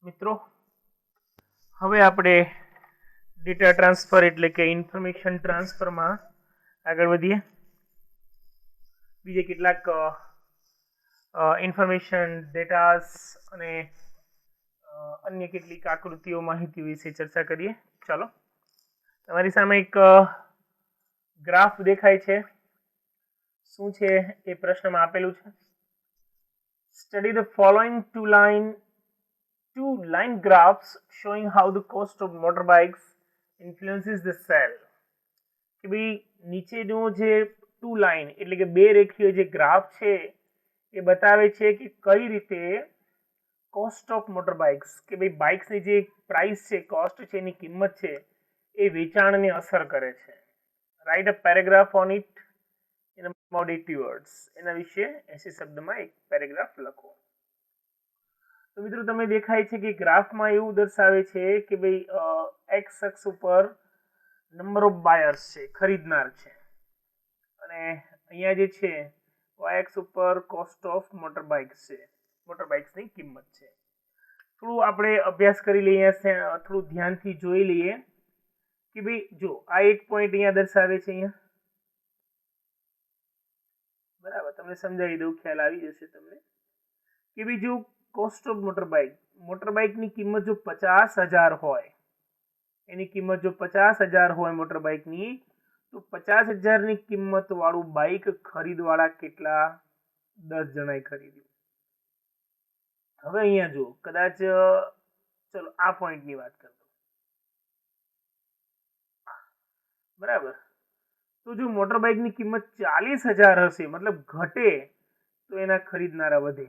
મિત્રો હવે આપણે ડેટા ટ્રાન્સફર એટલે કે ઇન્ફોર્મેશન ટ્રાન્સફરમાં આગળ વધીએ. બીજે કેટલાક ઇન્ફોર્મેશન ડેટાસ અને અન્ય કેટલીક આકૃતિઓ માહિતી વિશે ચર્ચા કરીએ. ચાલો, તમારી સામે એક ગ્રાફ દેખાય છે. શું છે એ પ્રશ્નમાં આપેલું છે. Study the following two line graphs showing how the cost of motorbikes influences the cell. કે ભાઈ નીચેનું જે ટુ લાઇન એટલે કે બે રેખીય જે ગ્રાફ છે એ બતાવે છે કે કઈ રીતે કોસ્ટ ઓફ મોટરબાઇક્સ કે ભાઈ બાઇક્સની જે પ્રાઇસ છે, કોસ્ટ છે, એની કિંમત છે એ વેચાણને અસર કરે છે. Write a paragraph on it in about 80 words. એના વિશે 80 શબ્દમાં એક પેરેગ્રાફ લખો. તો મિત્રો તમે દેખાય છે કે ગ્રાફમાં એવું દર્શાવે છે કે ભાઈ એક્સ અક્ષ ઉપર નંબર ઓફ બાયર્સ છે, ખરીદનાર છે, અને અહીંયા જે છે વાય એક્સ ઉપર કોસ્ટ ઓફ મોટરબાઇક્સ છે, મોટરબાઇક્સની કિંમત છે. થોડું આપણે અભ્યાસ કરી લઈએ, થોડું ધ્યાનથી જોઈ લઈએ કે ભાઈ જો આ એક પોઈન્ટ અહીંયા દર્શાવે છે, અહીંયા બરાબર તમને સમજાવી દઉં, ખ્યાલ આવી જશે તમને કે ભાઈ જો કોસ્ટ ઓફ મોટરબાઇકની કિંમત જો 50,000 હોય, એની કિંમત જો 50,000 હોય મોટરબાઇકની, તો 50,000ની કિંમત વાળું બાઇક ખરીદવાળા કેટલા? 10 જણાએ ખરીદ્યું. હવે અહીંયા જો કદાચ ચલો આ પોઈન્ટની વાત કરતો, બરાબર, તો જો મોટરબાઇકની કિંમત 40,000 હશે, મતલબ ઘટે, તો એના ખરીદનારા વધે.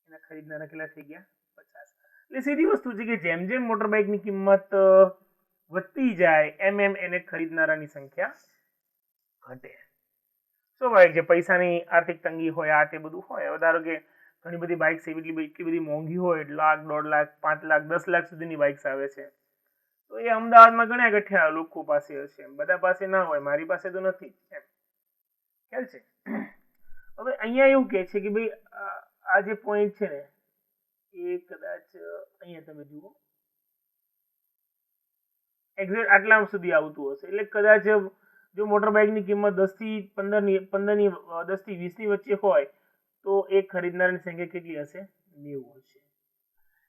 એના ખરીદનારા કેટલા થઈ ગયા? 50. એટલે સીધી વસ્તુ છે કે જેમ જેમ મોટરબાઇકની કિંમત વધતી જાય એમ એમ એને ખરીદનારાની સંખ્યા ઘટે. સ્વાભાવિક છે, પૈસાની આર્થિક તંગી હોય, આ તે બધું હોય. હવે ધારો કે ઘણી બધી બાઇક્સ એટલી બધી મોંઘી હોય, 1 લાખ, 1.5 લાખ, 5 લાખ, 10 લાખ સુધીની બાઇક્સ આવે છે, તો એ અમદાવાદમાં ઘણા ગઠ્યા લોકો પાસે હશે, બધા પાસે ના હોય, મારી પાસે તો નથી, એમ ખ્યાલ છે. હવે અહીંયા એવું કે છે કે ભાઈ આ જે પોઈન્ટ છે ને એ કદાચ અહીંયા તમે જુઓ એક્ઝેક્ટ આટલા સુધી આવતું હશે. એટલે કદાચ જો મોટરબાઇકની કિંમત 10 થી 20ની વચ્ચે હોય તો એક ખરીદનારની સંખ્યા કેટલી હશે? 90 હશે.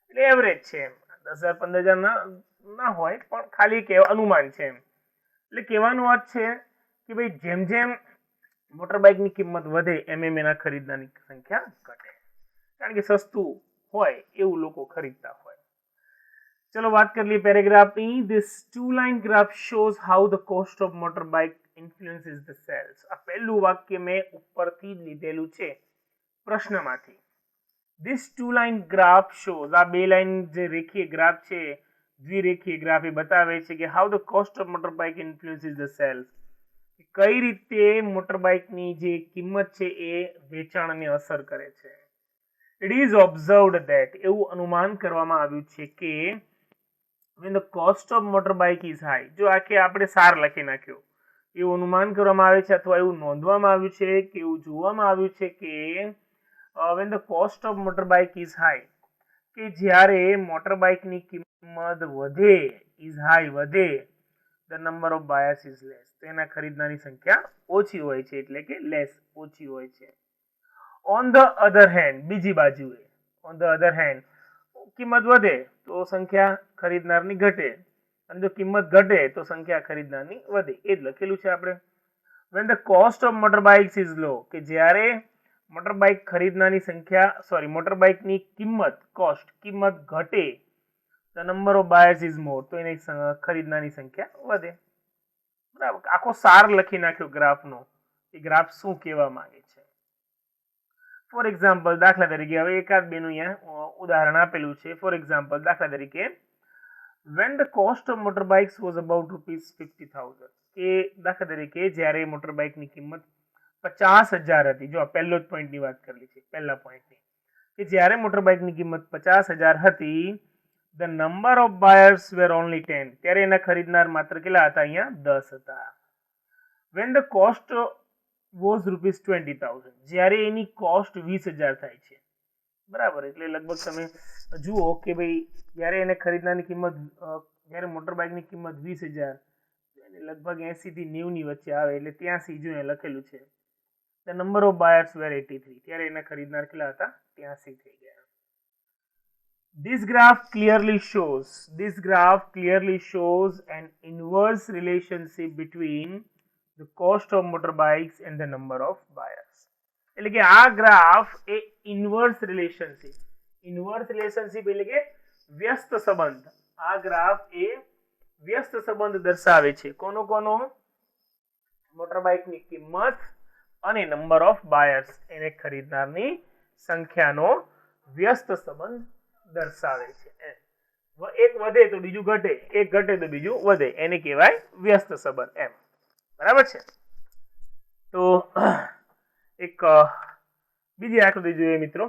એટલે એવરેજ છે એમ, 10,000 15,000 ના હોય, પણ ખાલી અનુમાન છે એમ. એટલે કહેવાનો અર્થ છે કે ભાઈ જેમ જેમ મોટરબાઇકની કિંમત વધે એમ એમ એના ખરીદનારની સંખ્યા ઘટે, કારણ કે સસ્તું હોય એવું લોકો ખરીદતા હોય. ચલો વાત કરી લઈએ પેરેગ્રાફની. This two-line graph shows how the cost of motorbike influences the sales. આ પહેલું વાક્ય મેં ઉપરથી જ લીધેલું છે પ્રશ્નમાંથી. This two-line graph shows, આ બે લાઈન જે રેખીય ગ્રાફ છે, દ્વિરેખીય ગ્રાફ, એ બતાવે છે કે how the cost of motorbike influences the sales. કઈ રીતે મોટરબાઇકની જે કિંમત છે એ વેચાણને અસર કરે છે. It is observed that, એવું અનુમાન કરવામાં આવ્યું છે કે when the cost of motorbike is high, જો આખે આપણે સાર લખી નાખ્યો, એવું અનુમાન કરવામાં આવે છે અથવા એવું નોંધવામાં આવ્યું છે કે એવું જોવામાં આવ્યું છે કે when the cost of motorbike is high, કે જ્યારે મોટરબાઇકની કિંમત વધે, is high વધે, the number of buyers is less, તો એના ખરીદનારની સંખ્યા ઓછી હોય છે, એટલે કે લેસ, ઓછી હોય છે. On the other hand, બીજી બાજુએ on the other hand, કિંમત વધે તો સંખ્યા ખરીદનારની ઘટે, અને જો કિંમત ઘટે તો સંખ્યા ખરીદનારની વધે. એ જ લખેલું છે આપણે. When the cost of motorbikes is low, કે જ્યારે મોટરબાઇક ખરીદનારની સંખ્યા મોટરબાઇકની કિંમત ઘટે, the number of buyers is more, તો એની ખરીદનારની સંખ્યા વધે. બરાબર, આખો સાર લખી નાખ્યો ગ્રાફનો, એ ગ્રાફ શું કહેવા માંગે છે. ફોર એક્ઝામ્પલ, દાખલા તરીકે હવે એકાદ બેનું અહીંયા ઉદાહરણ આપેલું છે. ફોર એક્ઝામ્પલ, દાખલા તરીકે when the cost of motorbikes was about ₹50,000, કે દાખલા તરીકે જ્યારે મોટરબાઇકની કિંમત 50,000 હતી. જો આ પહેલો જ પોઈન્ટની વાત કરેલી છે, પહેલા પોઈન્ટની, કે જ્યારે મોટરબાઇકની કિંમત 50,000 હતી, the number of buyers were only 10, ત્યારે એના ખરીદનાર માત્ર કેટલા હતા? અહીંયા 10 હતા. when the cost was ₹20,000, જ્યારે એની કોસ્ટ 20,000 થાય છે, બરાબર, એટલે લગભગ તમે જુઓ કે ભાઈ જ્યારે એને ખરીદનારની કિંમત જ્યારે મોટરબાઇકની કિંમત 20,000 એને લગભગ 80 થી 90 ની વચ્ચે આવે એટલે 83 જો અહીંયા લખેલું છે ધ નંબર ઓફ બાયર્સ વેર 83 ત્યારે એને ખરીદનાર કેટલા હતા 83 થઈ ગયા. This graph clearly shows an inverse relationship between the cost of motorbikes and the number of buyers. એટલે કે આ ગ્રાફ એ ઇન્વર્સ રિલેશનશિપ એટલે કે વ્યસ્ત સંબંધ. આ ગ્રાફ એ વ્યસ્ત સંબંધ દર્શાવે છે. કોનો મોટરબાઇકની કિંમત અને નંબર ઓફ બાયર્સ એને ખરીદનારની સંખ્યાનો વ્યસ્ત સંબંધ દર્શાવે છે. એક વધે તો બીજું ઘટે, એક ઘટે તો બીજું વધે, એને કહેવાય વ્યસ્ત સંબંધ એમ. બરાબર છે. તો એક બીજી આકૃતિ જોઈએ મિત્રો.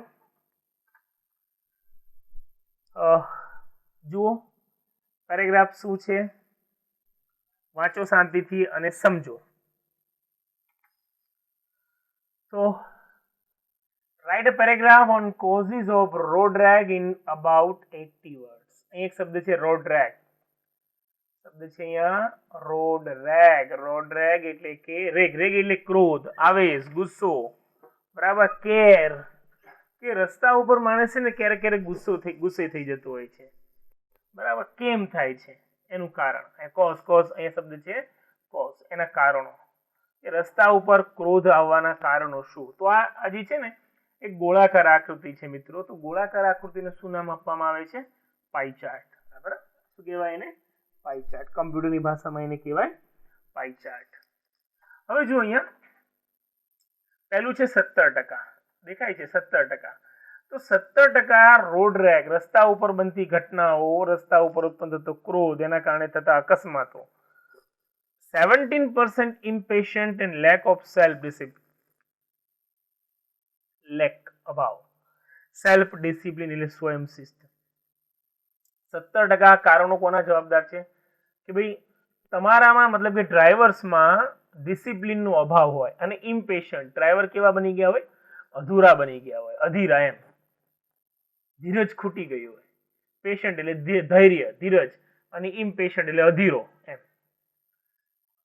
જુઓ પેરેગ્રાફ શું છે, વાંચો શાંતિથી અને સમજો. તો write a paragraph on causes of road rage in about 80 words. અહીં એક શબ્દ છે રોડ રેગ. શબ્દ છે અહીંયા રોડ રેગ એટલે કે રેગ એટલે ક્રોધ, આવેશ, ગુસ્સો. બરાબર. કેર કે રસ્તા ઉપર માણસ છે ને ક્યારેક ગુસ્સે થઈ જતો હોય છે. બરાબર. કેમ થાય છે એનું કારણ. કોઝ અહીંયા શબ્દ છે કોઝ, એના કારણો. કે રસ્તા ઉપર ક્રોધ આવવાના કારણો શું. તો આ હજી છે ને એક ગોળાકાર આકૃતિ છે મિત્રો. તો ગોળાકાર આકૃતિને શું નામ આપવામાં આવે છે? પાઈ ચાર્ટ. બરાબર. શું કહેવાય એને? પાઈ ચાર્ટ. કમ્પ્યુટરની ભાષામાં એને કહેવાય પાઈ ચાર્ટ. હવે જો અહીંયા પહેલું છે 17%. દેખાય છે 17%. તો 17% રોડ રેગ, રસ્તા ઉપર બનતી ઘટનાઓ, રસ્તા ઉપર ઉત્પન્ન થતો ક્રોધ, એના કારણે થતા અકસ્માતો. 17% impatient and lack of self discipline એટલે સ્વયં શિસ્ત. 17% કારણો કોના જવાબદાર છે? કે ભાઈ તમારામાં મતલબ કે ડ્રાઈવર્સમાં ડિસિપ્લિન નો અભાવ હોય અને ઇમ્પેશન્ટ, ડ્રાઈવર કેવા બની ગયા હોય? અધૂરા બની ગયા હોય, અધીરા એમ. ધીરજ ખૂટી ગઈ હોય. પેશન્ટ એટલે ધૈર્ય, ધીરજ, અને ઇમ્પેશન્ટ એટલે અધીરો એમ.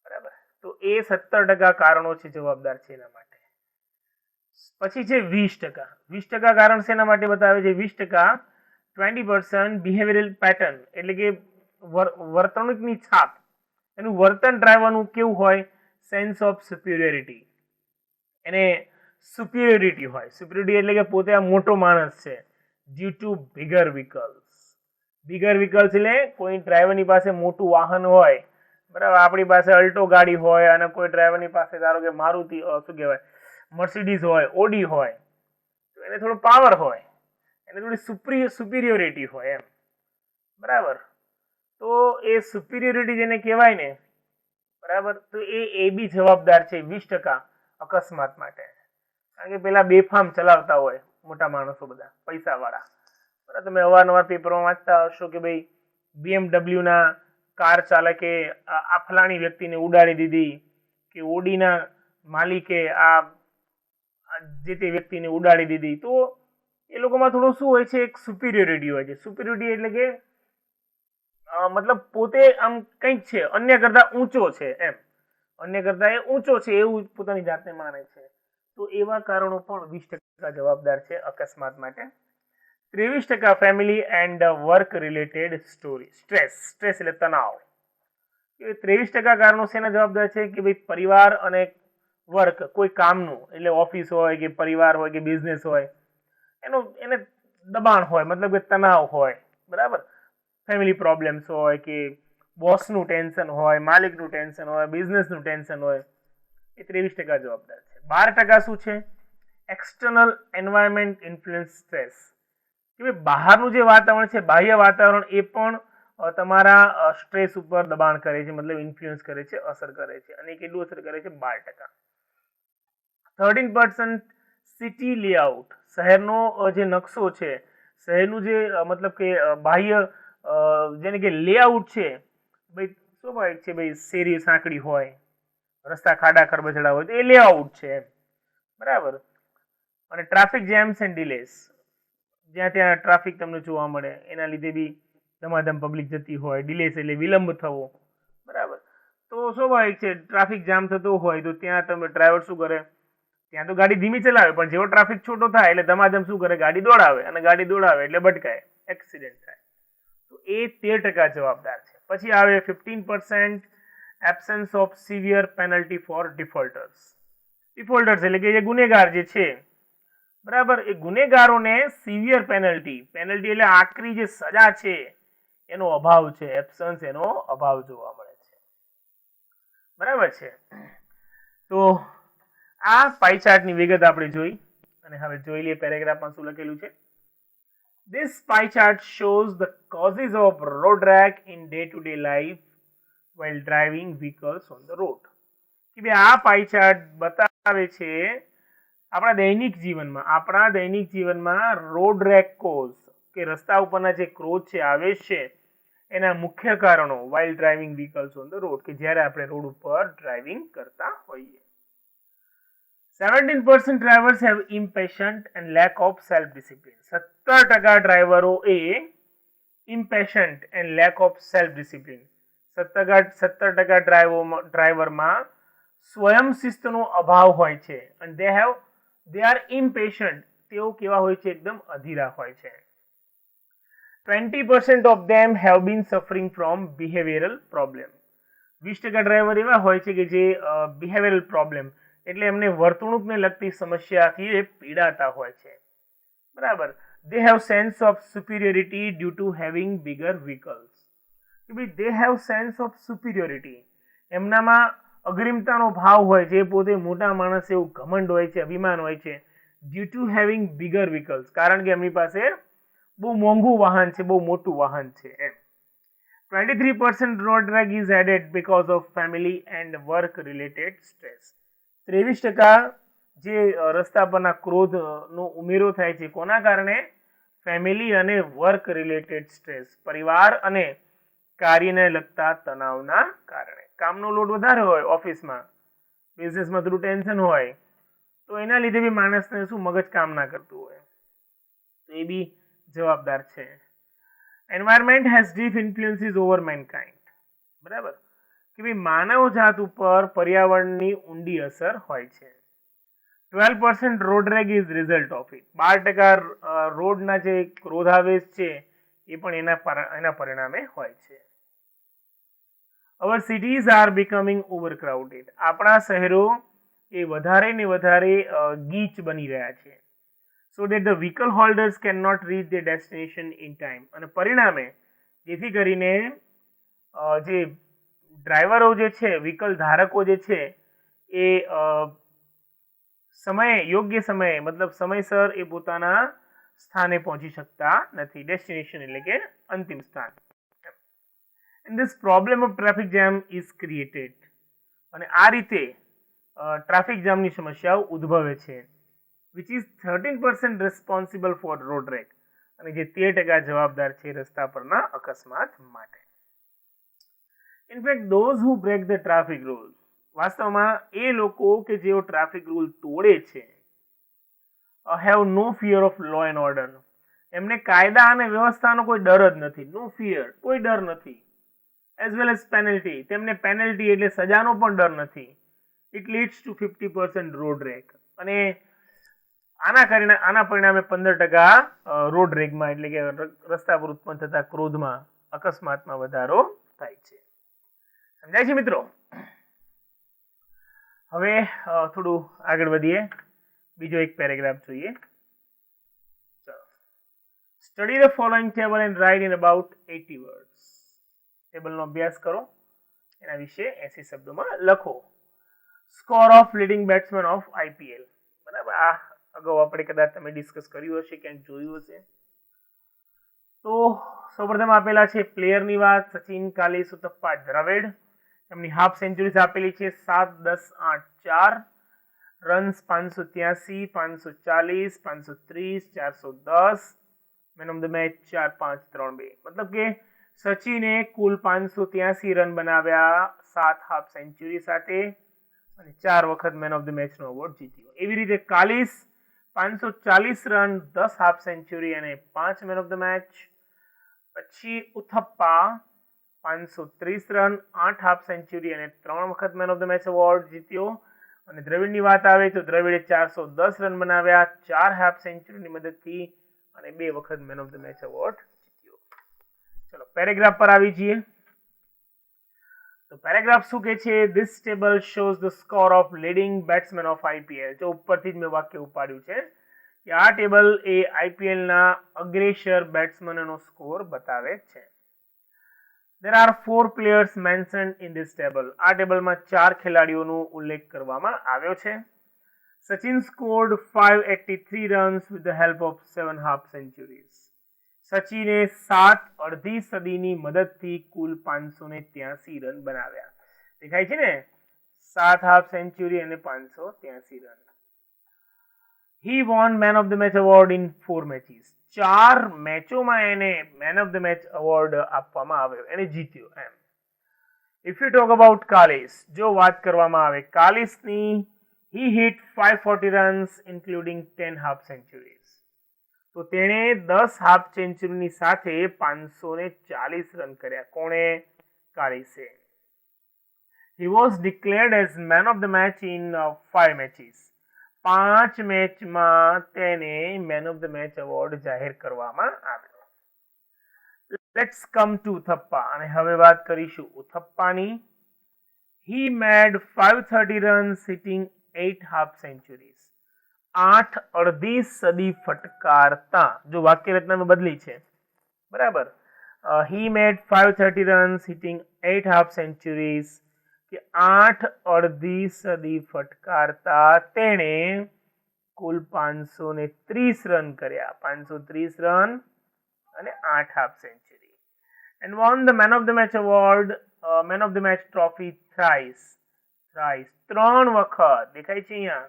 બરાબર. તો એ 17% કારણો છે જવાબદાર છે એના માટે. પછી છે 20%. 20% કારણ શેના માટે બતાવે છે? 20% 20% બિહેવિયરલ પેટર્ન એટલે કે વર્તણૂકની છાપ. એનું વર્તન ડ્રાઈવરનું કેવું હોય? Sense of superiority. એને સુપિરિયોરિટી હોય. સુપિરિયોરિટી એટલે કે પોતે આ મોટો માણસ છે. Due to bigger vehicles. Bigger vehicles એટલે કોઈ ડ્રાઈવરની પાસે મોટું વાહન હોય. બરાબર. આપણી પાસે અલ્ટો ગાડી હોય અને કોઈ ડ્રાઈવરની પાસે ધારો કે મારુતિ શું કહેવાય મર્સિડીઝ હોય, ઓડી હોય, તો એને થોડો પાવર હોય, એને થોડી સુપિરિયોરિટી હોય એમ. બરાબર. તો એ સુપિરિયોરિટી જેને કહેવાય ને, બરાબર, તો એ બી જવાબદાર છે 20% અકસ્માત માટે. કારણ કે પેલા બેફામ ચલાવતા હોય મોટા માણસો બધા પૈસાવાળા. બરાબર. તમે અવારનવાર પેપરમાં વાંચતા હશો કે ભાઈ BMW ના કાર ચાલકે આ ફલાણી વ્યક્તિને ઉડાડી દીધી, કે ઓડીના માલિકે આ જે તે વ્યક્તિને ઉડાડી દીધી. તો એ લોકોમાં થોડું શું હોય છે? એક સુપિરિયોરિટી હોય છે. સુપિરિયોરિટી એટલે કે મતલબ પોતે આમ કંઈક છે, અન્ય કરતા ઊંચો છે એમ. અન્ય કરતા એ ઊંચો છે એવું પોતાની જાતને માને છે. તો એવા કારણો પણ 20% જવાબદાર છે અકસ્માત માટે. 23% family and work related stress એટલે તણાવ. 23% કારણો શેના જવાબદાર છે? કે ભાઈ પરિવાર અને વર્ક, કોઈ કામનું એટલે ઓફિસ હોય કે પરિવાર હોય કે બિઝનેસ હોય, એને દબાણ હોય, મતલબ કે તણાવ હોય. બરાબર. ફેમિલી પ્રોબ્લેમ્સ હોય કે બોસનું ટેન્શન હોય, માલિકનું ટેન્શન હોય, બિઝનેસનું ટેન્શન હોય. એ 23% જવાબદાર છે. 12% શું છે? External environment influence stress. કે ભાઈ બહારનું જે વાતાવરણ છે, બાહ્ય વાતાવરણ, એ પણ તમારા સ્ટ્રેસ ઉપર દબાણ કરે છે, મતલબ ઇન્ફ્લુઅન્સ કરે છે, અસર કરે છે. અને કેટલું અસર કરે છે? 12%. 13% સિટી લેઆઉટ, શહેરનો જે નકશો છે, શહેરનું જે મતલબ કે બાહ્ય જેને કે લેઆઉટ છે, ભાઈ સ્વાભાવિક છે ભાઈ શેરી સાંકડી હોય, રસ્તા ખાડા ખરબચડા હોય, તો એ લેઆઉટ છે એમ. બરાબર. અને ટ્રાફિક જેમ્સ એન્ડ ડિલેસ, જ્યાં ત્યાં ટ્રાફિક તમને જોવા મળે, એના લીધે બી ધમાધમ પબ્લિક જતી હોય, ડિલેસ એટલે વિલંબ થવો, બરાબર. તો સ્વાભાવિક છે, ટ્રાફિક જામ થતો હોય તો ત્યાં તમે ડ્રાઈવર શું કરે, ત્યાં તો ગાડી ધીમી ચલાવે, પણ જેવો ટ્રાફિક છોટો થાય એટલે ધમાધમ શું કરે, ગાડી દોડાવે, અને ગાડી દોડાવે એટલે ભટકાય, એક્સિડન્ટ થાય. તો એ 13% જવાબદાર છે. પછી આવે 15% absence of severe penalty for defaulters. Defaulters એટલે કે જે ગુનેગાર જે છે, બરાબર, એ ગુનેગારોને સિવિયર પેનલ્ટી એટલે આકરી જે સજા છે એનો અભાવ છે, એબ્સન્સ એનો અભાવ જોવા મળે છે, બરાબર છે. તો આ પાઈ ચાર્ટની વિગત આપણે જોઈ, અને હવે જોઈ લઈએ પેરેગ્રાફમાં શું લખેલું છે. This pie chart shows the causes of road rage in day-to-day life while driving vehicles on the road. કે ભાઈ આ પાઈ ચાર્ટ બતાવે છે આપણા દૈનિક જીવનમાં રોડ રેગ કોઝ કે રસ્તા ઉપરના જે ક્રોધ છે, આવેશ છે, એના મુખ્ય કારણો while driving vehicles on the road, કે જ્યારે આપણે રોડ ઉપર ડ્રાઇવિંગ કરતા હોઈએ. 17% drivers have impatient and lack of self-discipline. 17% ડ્રાઈવરો એ impatient and lack of self-discipline. 17% ડ્રાઈવરમાં સ્વયં શિસ્તનો અભાવ હોય છે, and they are impatient. તેઓ કેવા હોય છે, એકદમ અધીરા હોય છે. 20% of them have been suffering from behavioral problem. 20% driver એવા હોય છે કે જે behavioral problem એટલે એમને વર્તણૂકને લગતી સમસ્યાથી એ પીડાતા હોય છે, બરાબર. They have sense of superiority due to having bigger vehicles. They have sense of superiority. એમનામાં અગ્રિમતાનો ભાવ હોય છે, પોતે મોટા માણસ એવું ઘમંડ હોય છે, અભિમાન હોય છે, due to having bigger vehicles, કારણ કે એમની પાસે બહુ મોંઘું વાહન છે, બહુ મોટું વાહન છે એમ. 23% road rage is added because of family and work related stress. 23% જે રસ્તા પરના ક્રોધનો ઉમેરો થાય છે, કોના કારણે, ફેમિલી અને વર્ક રિલેટેડ સ્ટ્રેસ, પરિવાર અને કાર્યને લગતા તણાવના કારણે. કામનો લોડ વધારે હોય ઓફિસમાં, બિઝનેસમાં થોડું ટેન્શન હોય, તો એના લીધે બી માણસને શું મગજ કામ ના કરતું હોય, તો એ બી જવાબદાર છે. Environment has deep influences over mankind, બરાબર, કે ભાઈ માનવ જાત ઉપર પર્યાવરણની ઊંડી અસર હોય છે. 12% road rag is result of it. 12% રોડના જે ક્રોધાવેશ છે એ પણ એના પરિણામે હોય છે. અવર સિટીઝ આર બીકમિંગ ઓવરક્રાઉડેડ. આપણા શહેરો એ વધારે ને વધારે ગીચ બની રહ્યા છે. So that the vehicle holders can not reach the destination in time. અને પરિણામે જેથી કરીને જે ડ્રાઈવરો જે છે, વ્હીકલ ધારકો જે છે, એ યોગ્ય સમયે મતલબ સમયસર એ પોતાના સ્થાને પહોંચી શકતા નથી. ડેસ્ટિનેશન એટલે કે અંતિમ સ્થાન. And this problem of traffic jam is created. અને આ રીતે ટ્રાફિક જામની સમસ્યાઓ ઉદ્ભવે છે, which is 13% responsible for road rage. અને જે 13% જવાબદાર છે રસ્તા પરના અકસ્માત માટે. In fact, those who break the traffic rules, વાસ્તવમાં એ લોકો કે જેઓ ટ્રાફિક રૂલ તોડે છે, have no fear of law and order. એમને કાયદા અને વ્યવસ્થાનો કોઈ ડર જ નથી. નો ફિયર, કોઈ ડર નથી. એઝ વેલ એઝ પેનલ્ટી, તેમને પેનલ્ટી એટલે સજાનો પણ ડર નથી. It leads two 50% road rag. અને આના પરિણામે 15% રોડ રેગમાં એટલે કે રસ્તા પર ઉત્પન્ન થતા ક્રોધમાં, અકસ્માતમાં વધારો થાય છે. સમજાય છે મિત્રો? હવે થોડું આગળ વધીએ, બીજો એક પેરેગ્રાફ જોઈએ. Study the following table and write in about 80 words. ટેબલનો અભ્યાસ કરો, એના વિશે 80 શબ્દોમાં લખો. Score of leading batsman of IPL. બરાબર, આ અગાઉ આપણે કદાચ તમે ડિસ્કસ કર્યું હશે, ક્યાંક જોયું હશે. તો સૌપ્રથમ આપેલા છે પ્લેયરની વાત, સચિન, કાલી, સુતપ્પા, દ્રવિડ. એમની હાફ સેન્ચુરીઝ આપેલી છે 7, 10, 8, 4. Runs 583, 540, 530, 410. Main of the match 4, 5, 3, 2. મતલબ કે સચિને કુલ 583 રન બનાવ્યા 7 હાફ સેન્ચુરી સાથે, અને 4 વખત મેન ઓફ ધ મેચનો એવોર્ડ જીત્યો. એવી રીતે કાલિસ 540 રન, 10 હાફ સેન્ચુરી અને 5 મેન ઓફ ધ મેચ. પછી ઉથપ્પા 530 રન, 8 હાફ સેન્ચુરી અને 3 વખત man of the match award જીત્યો. અને દ્રવિડની વાત આવે તો દ્રવિડે 410 રન બનાવ્યા, 4 હાફ સેન્ચુરીની મદદથી અને 2 વખત man of the match award જીત્યો. ચલો પેરેગ્રાફ પર આવી જઈએ. તો પેરેગ્રાફ શું કહે છે? This table shows the score of leading batsman of IPL. જો ઉપરથી જ મેં વાક્ય ઉપાડ્યું છે કે આ ટેબલ એ આઈપીએલ ના અગ્રેસર બેટ્સમેનોનો સ્કોર બતાવે છે. There are 4 players mentioned in this table. આ ટેબલમાં 4 ખેલાડીઓનો ઉલ્લેખ કરવામાં આવ્યો છે. Sachin scored 583 runs with the help of 7 half centuries. સચિને 7 અડધી સદીની મદદથી કુલ 583 રન બનાવ્યા. દેખાય છે ને, 7 હાફ સેન્ચુરી અને 583 run. He won Man of the Match award in 4 matches. 4 મેચોમાં એને main of the match award આપવામાં આવ્યો, એને જીત્યો એમ. If you talk about Kallis, જો વાત કરવામાં આવે કાલિસની, he hit 540 runs including 10 half centuries. તો તેણે 10 હાફ સેન્ચુરીની સાથે 540 રન કર્યા. કોણે? કાલિસે. He was declared as man of the match in 5 matches. 5 મેચમાં તેને man of the match award જાહેર કરવામાં આવ્યો. Let's come to Uthappa. અને હવે વાત કરીશું ઉથપ્પાની. He made 530 runs hitting 8 half centuries. 8 અડધી સદી ફટકારતા. જો વાક્ય રચના બદલી છે, બરાબર. He made 530 runs hitting 8 half centuries. કે 8 અડધી સદી ફટકારતા તેણે કુલ 530 રન કર્યા. 530 રન અને 8 half century. And won the man of the match award, man of the match trophy thrice. 3 વખત. દેખાય છે અહીંયા,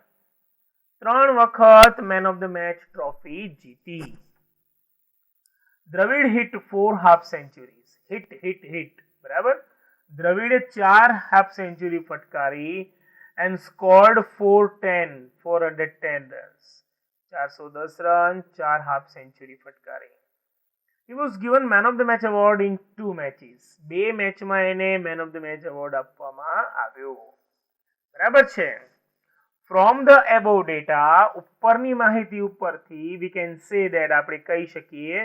3 વખત man of the match trophy જીતી. Dravid hit 4 half centuries. Hit બરાબર. દ્રવિડે 4 હાફ સેન્ચુરી ફટકારી and scored 410 runs. 410 run, 4 half century ફટકારી. He was given man of the match award in 2 matches. 2 મેચમાં એને main of the match award આપવામાં આવ્યો. બરાબર છે. From the above data, ઉપરની માહિતી ઉપરથી we can say that આપણે કહી શકીએ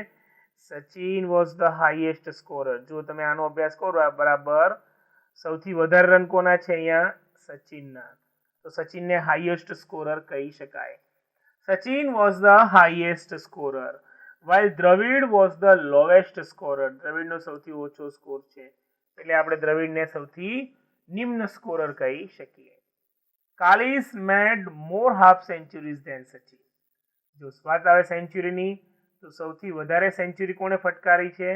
Sachin was the highest scorer. જો તમે આનો અભ્યાસ કરો બરાબર, સૌથી વધારે રન કોના છે અહીંયા? સચિનના. તો સચિનને હાઈએસ્ટ સ્કોરર કહી શકાય. Sachin was the highest scorer while Dravid was the lowest scorer. દ્રવિડનો સૌથી ઓછો સ્કોર છે, એટલે આપણે દ્રવિડને સૌથી નિમ્ન સ્કોરર કહી શકીએ. Kallis made more half centuries than Sachin. જો વાત આવે સેન્ચુરીની, તો સૌથી વધારે સેન્ચુરી કોણે ફટકારી છે?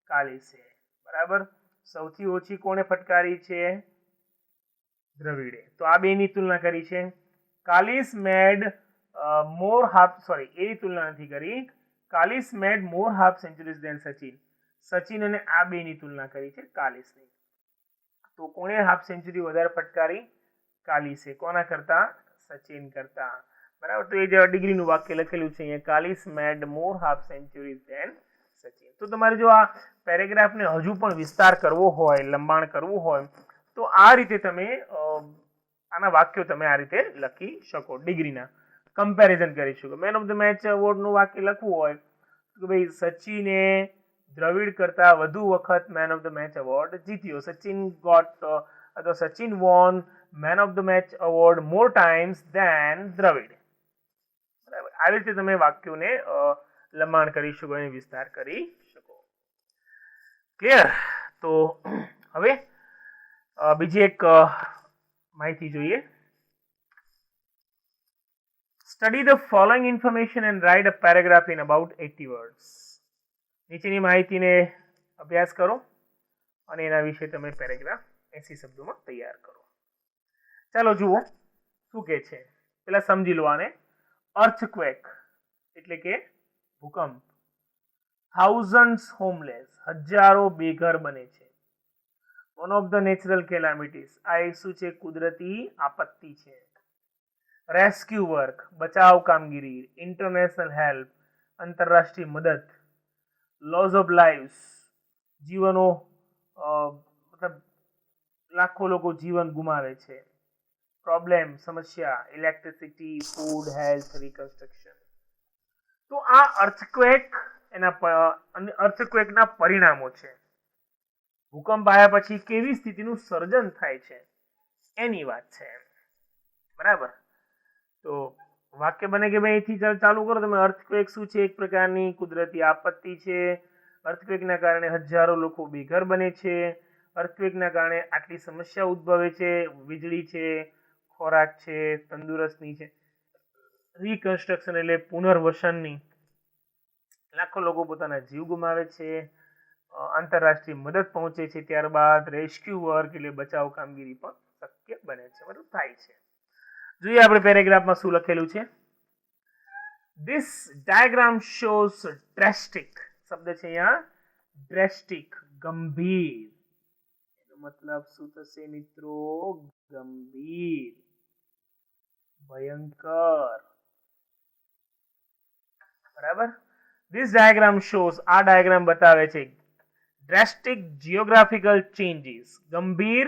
કાલિસે. બરાબર. સૌથી ઓછી કોણે ફટકારી છે? દ્રવિડે. તો આ બેની તુલના કરી છે. કાલિસ મેડ એની તુલના નથી કરી. કાલિસ મેડ મોર હાફ સેન્ચુરીઝ દેન સચિન. સચિન અને આ બેની તુલના કરી છે કાલિસની. તો કોણે હાફ સેન્ચુરી વધારે ફટકારી? કાલિસે. કોના કરતા? સચિન કરતા. બરાબર. તો એ જે ડિગ્રીનું વાક્ય લખેલું છે અહીંયા, કાલિસ મેડ મોર હાફ સેન્ચુરીઝ ધેન સચિન. તો તમારે જો આ પેરેગ્રાફને હજુ પણ વિસ્તાર કરવો હોય, લંબાણ કરવું હોય, તો આ રીતે તમે આના વાક્યો તમે આ રીતે લખી શકો. ડિગ્રીના કમ્પેરિઝન કરી શકો. મેન ઓફ ધ મેચ એવોર્ડનું વાક્ય લખવું હોય તો ભાઈ સચિને દ્રવિડ કરતા વધુ વખત man of the match award જીત્યો. Sachin won Man of the Match award more times than Dravid. બરાબર. આવી રીતે તમે વાક્યોને લંબાણ કરી શકો અને વિસ્તાર કરી શકો. ક્લિયર? તો હવે બીજી એક માહિતી જોઈએ. Study the following information and write a paragraph in about 80 words. નીચેની માહિતીને અભ્યાસ કરો અને એના વિશે તમે પેરેગ્રાફ 80 શબ્દોમાં તૈયાર કરો. ચાલો જુઓ શું કહે છે. પેલા સમજી લો આને. અર્થક્વેક એટલે કે ભૂકંપ. થાઉઝન્ડ્સ હોમલેસ, હજારો બેઘર બને છે. વન ઓફ ધ નેચરલ કેલામિટીઝ, આ એક શું છે? કુદરતી આપત્તિ છે. રેસ્ક્યુ વર્ક બચાવ કામગીરી, ઇન્ટરનેશનલ હેલ્પ આંતરરાષ્ટ્રીય મદદ, લોસ ઓફ લાઈવ્સ જીવનો મતલબ લાખો લોકો જીવન ગુમાવે છે, પ્રોબ્લેમ સમસ્યા, ઇલેક્ટ્રિસિટી, ફૂડ, હેલ્થ, રિકન્સ્ટ્રક્શન. તો આ અર્થક્વેકના પરિણામો છે. ભૂકંપ આવ્યા પછી કેવી સ્થિતિનું સર્જન થાય છે એની વાત છે, બરાબર. તો વાક્ય બને કે ભાઈ અહીંથી ચાલુ કરો તમે. અર્થક્વેક શું છે? એક પ્રકારની કુદરતી આપત્તિ છે. અર્થક્વેકના કારણે હજારો લોકો બેઘર બને છે. અર્થક્વેકના કારણે આટલી સમસ્યા ઉદ્ભવે છે. વીજળી છે, ખોરાક છે, તંદુરસ્તની છે. રિકન્સ્ટ્રક્શન એટલે પુનર્વસનની. લાખો લોકો પોતાના જીવ ગુમાવે છે. આંતરરાષ્ટ્રીય મદદ પહોંચે છે. ત્યારબાદ રેસ્ક્યુ વર્ક એટલે બચાવ કામગીરી પણ શક્ય બને છે, બધું થાય છે. જોઈએ આપણે પેરેગ્રાફમાં શું લખેલું છે. ધીસ ડાયાગ્રામ શોઝ ડ્રેસ્ટિક શબ્દ છે અહીંયા, ડ્રેસ્ટિક ગંભીર. એનો મતલબ શું થશે મિત્રો? ગંભીર, ભયંકર, બરાબર. ધીસ ડાયાગ્રામ શોઝ આ ડાયાગ્રામ બતાવે છે ડ્રેસ્ટિક જીઓગ્રાફિકલ ચેન્જીસ ગંભીર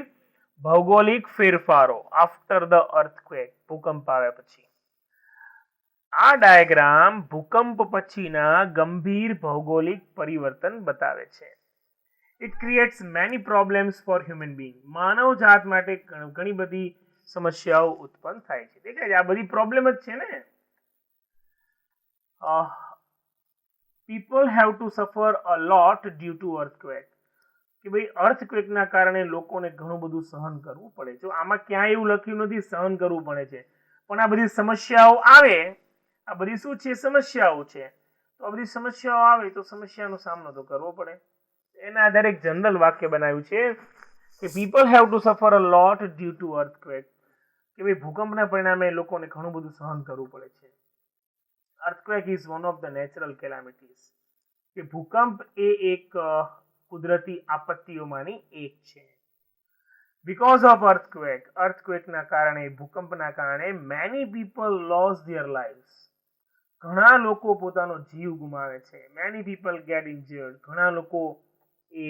ભૌગોલિક ફેરફારો આફ્ટર ધ અર્થક્વેક ભૂકંપ આવ્યા પછી. આ ડાયાગ્રામ ભૂકંપ પછીના ગંભીર ભૌગોલિક પરિવર્તન બતાવે છે. It creates many problems for human being માનવ જાત માટે ઘણી બધી સમસ્યાઓ ઉત્પન્ન થાય છે. દેખાય છે આ બધી પ્રોબ્લેમ જ છે ને. પીપલ હેવ ટુ સફર અ લોટ ડ્યુ ટુ અર્થક્વેક કે ભાઈ અર્થક્વેકના કારણે લોકોને ઘણું બધું સહન કરવું પડે છે. આમાં ક્યાંય એવું લખ્યું નથી સહન કરવું પડે છે, પણ આ બધી સમસ્યાઓ આવે, આ બધી શું છે? સમસ્યાઓ છે. તો આ બધી સમસ્યાઓ આવે તો સમસ્યાનો સામનો તો કરવો પડે. એના આધારે એક જનરલ વાક્ય બનાવ્યું છે કે પીપલ હેવ ટુ સફર અ લોટ ડ્યુ ટુ અર્થક્વેક કે ભાઈ ભૂકંપના પરિણામે લોકોને ઘણું બધું સહન કરવું પડે છે. Earthquake is one of the natural calamities કે ભૂકંપ એ એક કુદરતી આપત્તિઓમાંની એક છે. બીકોઝ ઓફ અર્થક્વેક અર્થક્વેકના કારણે ભૂકંપના કારણે many people loss there lives ઘણા લોકો પોતાનો જીવ ગુમાવે છે. મેની પીપલ ગેટ ઇન્જર્ડ ઘણા લોકો એ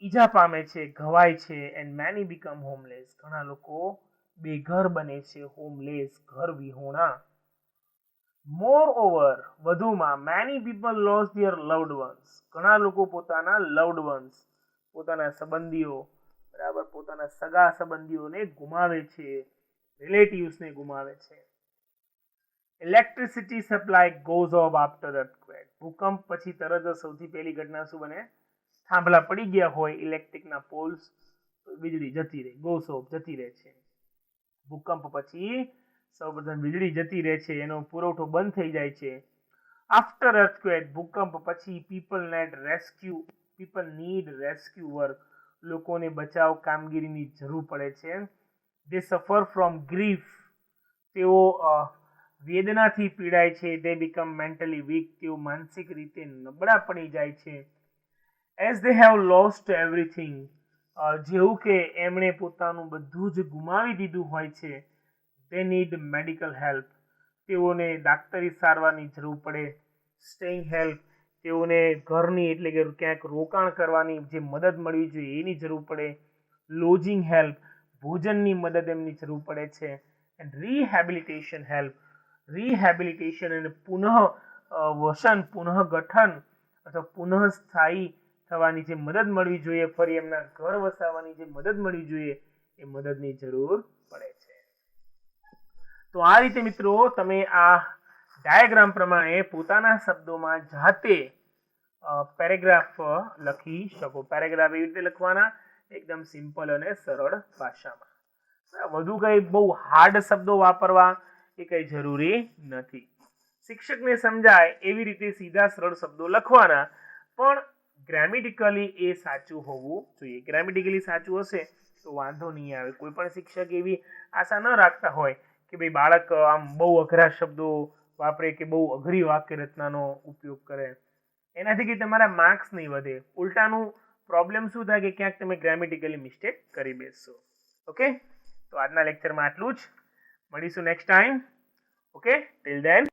ઈજા પામે છે, ઘવાય છે. એન્ડ મેની બીકમ હોમલેસ ઘણા લોકો બેઘર બને છે, હોમલેસ ઘર વિહોણા. મોર ઓવર વધુમાં many people loss there loved once ઘણા લોકો પોતાના લવ્ડ વન્સ પોતાના સંબંધીઓ, બરાબર, પોતાના સગા સંબંધીઓને ગુમાવે છે, રિલેટિવ્સને ગુમાવે છે. Electricity supply goes of after earthquake ભૂકંપ પછી તરત જ સૌથી પહેલી ઘટના શું બને? થાંભલા પડી ગયા હોય ઇલેક્ટ્રિકના પોલ્સ તો વીજળી જતી રહે, ગોઝ ઓફ જતી રહે છે. ભૂકંપ પછી સૌપ્રથમ વીજળી જતી રહે છે, એનો પુરવઠો બંધ થઈ જાય છે. આફ્ટર અર્થક્વેક ભૂકંપ પછી પીપલ નીડ રેસ્ક્યુ વર્ક લોકોને બચાવ કામગીરીની જરૂર પડે છે. દે સફર ફ્રોમ ગ્રીફ તેઓ વેદનાથી પીડાય છે. દે બીકમ મેન્ટલી વીક તેઓ માનસિક રીતે નબળા પડી જાય છે. As they have lost everything જેવું કે એમણે પોતાનું બધું જ ગુમાવી દીધું હોય છે. દે નીડ મેડિકલ હેલ્પ તેઓને ડાક્ટરી સારવારની જરૂર પડે. સ્ટેઇંગ હેલ્પ તેઓને ઘરની એટલે કે ક્યાંક રોકાણ કરવાની જે મદદ મળવી જોઈએ એની જરૂર પડે. લોજિંગ હેલ્પ ભોજનની મદદ એમની જરૂર પડે છે. એન્ડ રિહેબિલિટેશન હેલ્પ રિહેબિલિટેશન અને પુનઃ પુનઃગઠન અથવા પુનઃસ્થાયી થવાની જે મદદ મળવી જોઈએ, ફરી એમના ઘર વસાવવાની જે મદદ મળવી જોઈએ એ મદદની જરૂર પડે છે. તો આ રીતે મિત્રો તમે આ ડાયાગ્રામ પ્રમાણે પોતાના શબ્દોમાં જાતે પેરેગ્રાફ લખી શકો. પેરેગ્રાફ એવી રીતે લખવાના એકદમ સિમ્પલ અને સરળ ભાષામાં. વધુ કઈ બહુ હાર્ડ શબ્દો વાપરવા એ કઈ જરૂરી નથી. શિક્ષકને સમજાય એવી રીતે સીધા સરળ શબ્દો લખવાના, પણ ગ્રામેટિકલી એ સાચું હોવું જોઈએ. ગ્રામેટિકલી સાચું હશે તો વાંધો નહીં આવે. કોઈ પણ શિક્ષક એવી આશા ન રાખતા હોય કે ભાઈ બાળક આમ બહુ અઘરા શબ્દો વાપરે કે બહુ અઘરી વાક્ય રચનાનો ઉપયોગ કરે. એનાથી કે તમારા માર્ક્સ નહીં વધે, ઉલટાનું પ્રોબ્લેમ શું થાય કે ક્યાંક તમે ગ્રામેટિકલી મિસ્ટેક કરી બેસશો. ઓકે, તો આજના લેક્ચરમાં આટલું જ. મળીશું next time. Okay, till then